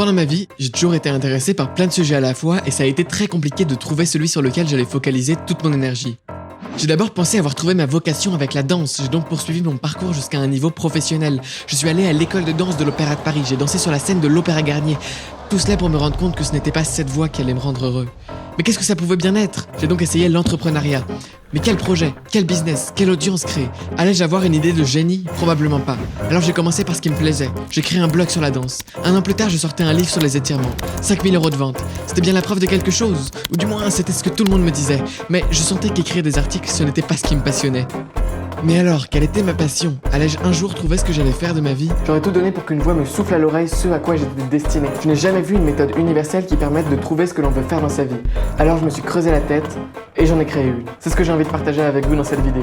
Pendant ma vie, j'ai toujours été intéressé par plein de sujets à la fois et ça a été très compliqué de trouver celui sur lequel j'allais focaliser toute mon énergie. J'ai d'abord pensé avoir trouvé ma vocation avec la danse, j'ai donc poursuivi mon parcours jusqu'à un niveau professionnel. Je suis allé à l'école de danse de l'Opéra de Paris, j'ai dansé sur la scène de l'Opéra Garnier. Tout cela pour me rendre compte que ce n'était pas cette voie qui allait me rendre heureux. Mais qu'est-ce que ça pouvait bien être? J'ai donc essayé l'entrepreneuriat. Mais quel projet? Quel business? Quelle audience créer? Allais-je avoir une idée de génie? Probablement pas. Alors j'ai commencé par ce qui me plaisait. J'ai créé un blog sur la danse. Un an plus tard, je sortais un livre sur les étirements. 5000 € de vente. C'était bien la preuve de quelque chose. Ou du moins, c'était ce que tout le monde me disait. Mais je sentais qu'écrire des articles, ce n'était pas ce qui me passionnait. Mais alors, quelle était ma passion? Allais-je un jour trouver ce que j'allais faire de ma vie? J'aurais tout donné pour qu'une voix me souffle à l'oreille ce à quoi j'étais destiné. Je n'ai jamais vu une méthode universelle qui permette de trouver ce que l'on veut faire dans sa vie. Alors je me suis creusé la tête et j'en ai créé une. C'est ce que j'ai envie de partager avec vous dans cette vidéo.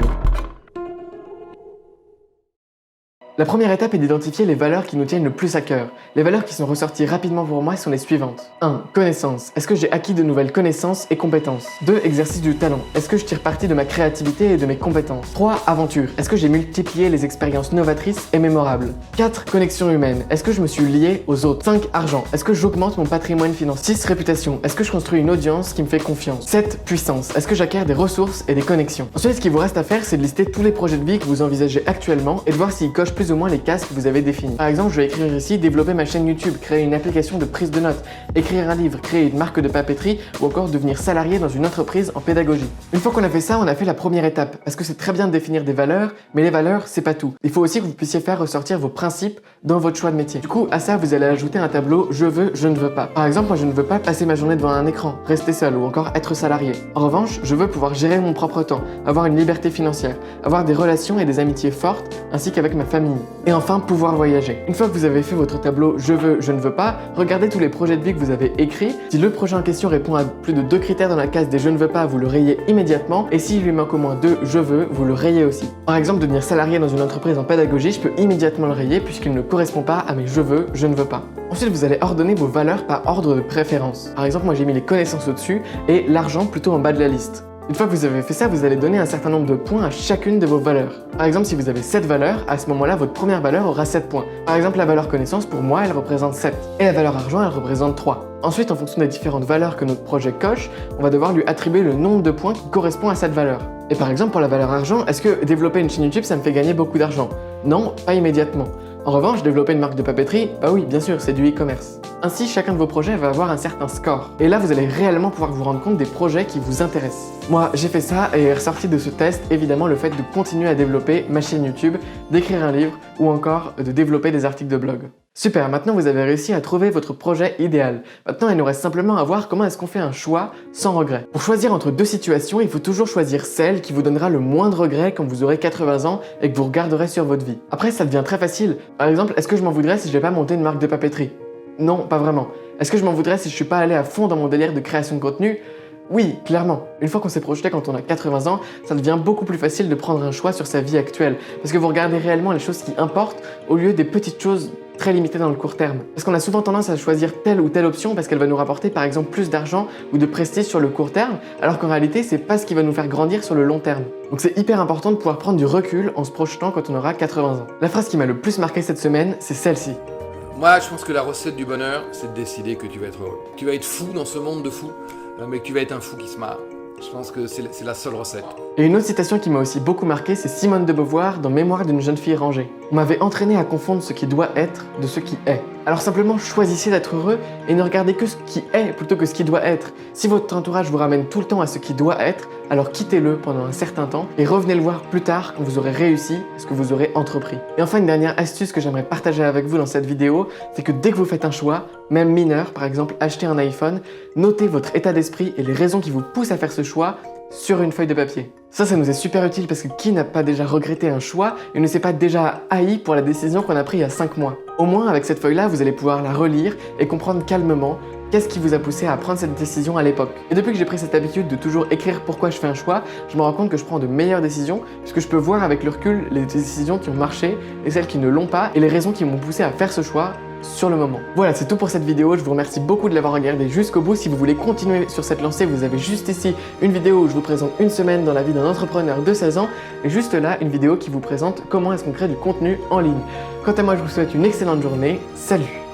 La première étape est d'identifier les valeurs qui nous tiennent le plus à cœur. Les valeurs qui sont ressorties rapidement pour moi sont les suivantes. 1. Connaissance. Est-ce que j'ai acquis de nouvelles connaissances et compétences? 2. Exercice du talent. Est-ce que je tire parti de ma créativité et de mes compétences? 3. Aventure. Est-ce que j'ai multiplié les expériences novatrices et mémorables? 4. Connexion humaine. Est-ce que je me suis lié aux autres? 5. Argent. Est-ce que j'augmente mon patrimoine financier? 6. Réputation. Est-ce que je construis une audience qui me fait confiance? 7. Puissance. Est-ce que j'acquiers des ressources et des connexions? Ensuite, ce qu'il vous reste à faire, c'est de lister tous les projets de vie que vous envisagez actuellement et de voir s'ils cochent plus ou moins les cases que vous avez définies. Par exemple, je vais écrire ici développer ma chaîne YouTube, créer une application de prise de notes, écrire un livre, créer une marque de papeterie ou encore devenir salarié dans une entreprise en pédagogie. Une fois qu'on a fait ça, on a fait la première étape parce que c'est très bien de définir des valeurs, mais les valeurs, c'est pas tout. Il faut aussi que vous puissiez faire ressortir vos principes dans votre choix de métier. Du coup, à ça, vous allez ajouter un tableau je veux, je ne veux pas. Par exemple, moi je ne veux pas passer ma journée devant un écran, rester seul ou encore être salarié. En revanche, je veux pouvoir gérer mon propre temps, avoir une liberté financière, avoir des relations et des amitiés fortes ainsi qu'avec ma famille. Et enfin, pouvoir voyager. Une fois que vous avez fait votre tableau je veux, je ne veux pas, regardez tous les projets de vie que vous avez écrits. Si le projet en question répond à plus de 2 critères dans la case des je ne veux pas, vous le rayez immédiatement. Et s'il lui manque au moins 2 je veux, vous le rayez aussi. Par exemple, devenir salarié dans une entreprise en pédagogie, je peux immédiatement le rayer puisqu'il ne correspond pas à mes je veux, je ne veux pas. Ensuite, vous allez ordonner vos valeurs par ordre de préférence. Par exemple, moi j'ai mis les connaissances au-dessus et l'argent plutôt en bas de la liste. Une fois que vous avez fait ça, vous allez donner un certain nombre de points à chacune de vos valeurs. Par exemple, si vous avez 7 valeurs, à ce moment-là, votre première valeur aura 7 points. Par exemple, la valeur connaissance, pour moi, elle représente 7. Et la valeur argent, elle représente 3. Ensuite, en fonction des différentes valeurs que notre projet coche, on va devoir lui attribuer le nombre de points qui correspond à cette valeur. Et par exemple, pour la valeur argent, est-ce que développer une chaîne YouTube, ça me fait gagner beaucoup d'argent? Non, pas immédiatement. En revanche, développer une marque de papeterie, bah oui, bien sûr, c'est du e-commerce. Ainsi, chacun de vos projets va avoir un certain score. Et là, vous allez réellement pouvoir vous rendre compte des projets qui vous intéressent. Moi, j'ai fait ça et est ressorti de ce test, évidemment, le fait de continuer à développer ma chaîne YouTube, d'écrire un livre ou encore de développer des articles de blog. Super, maintenant vous avez réussi à trouver votre projet idéal. Maintenant, il nous reste simplement à voir comment est-ce qu'on fait un choix sans regret. Pour choisir entre deux situations, il faut toujours choisir celle qui vous donnera le moins de regrets quand vous aurez 80 ans et que vous regarderez sur votre vie. Après, ça devient très facile. Par exemple, est-ce que je m'en voudrais si je n'ai pas monté une marque de papeterie? Non, pas vraiment. Est-ce que je m'en voudrais si je suis pas allé à fond dans mon délire de création de contenu? Oui, clairement. Une fois qu'on s'est projeté quand on a 80 ans, ça devient beaucoup plus facile de prendre un choix sur sa vie actuelle. Parce que vous regardez réellement les choses qui importent au lieu des petites choses très limitées dans le court terme. Parce qu'on a souvent tendance à choisir telle ou telle option parce qu'elle va nous rapporter par exemple plus d'argent ou de prestige sur le court terme, alors qu'en réalité c'est pas ce qui va nous faire grandir sur le long terme. Donc c'est hyper important de pouvoir prendre du recul en se projetant quand on aura 80 ans. La phrase qui m'a le plus marqué cette semaine, c'est celle-ci. Moi, je pense que la recette du bonheur, c'est de décider que tu vas être heureux. Tu vas être fou dans ce monde de fous, mais que tu vas être un fou qui se marre. Je pense que c'est la seule recette. Et une autre citation qui m'a aussi beaucoup marqué, c'est Simone de Beauvoir dans Mémoires d'une jeune fille rangée. On m'avait entraîné à confondre ce qui doit être de ce qui est. Alors simplement choisissez d'être heureux et ne regardez que ce qui est plutôt que ce qui doit être. Si votre entourage vous ramène tout le temps à ce qui doit être, alors quittez-le pendant un certain temps et revenez le voir plus tard quand vous aurez réussi ce que vous aurez entrepris. Et enfin, une dernière astuce que j'aimerais partager avec vous dans cette vidéo, c'est que dès que vous faites un choix, même mineur, par exemple acheter un iPhone, notez votre état d'esprit et les raisons qui vous poussent à faire ce choix sur une feuille de papier. Ça nous est super utile parce que qui n'a pas déjà regretté un choix et ne s'est pas déjà haï pour la décision qu'on a prise il y a 5 mois? Au moins, avec cette feuille-là, vous allez pouvoir la relire et comprendre calmement qu'est-ce qui vous a poussé à prendre cette décision à l'époque. Et depuis que j'ai pris cette habitude de toujours écrire pourquoi je fais un choix, je me rends compte que je prends de meilleures décisions puisque je peux voir avec le recul les décisions qui ont marché et celles qui ne l'ont pas et les raisons qui m'ont poussé à faire ce choix sur le moment. Voilà, c'est tout pour cette vidéo. Je vous remercie beaucoup de l'avoir regardé jusqu'au bout. Si vous voulez continuer sur cette lancée, vous avez juste ici une vidéo où je vous présente une semaine dans la vie d'un entrepreneur de 16 ans et juste là, une vidéo qui vous présente comment est-ce qu'on crée du contenu en ligne. Quant à moi, je vous souhaite une excellente journée. Salut!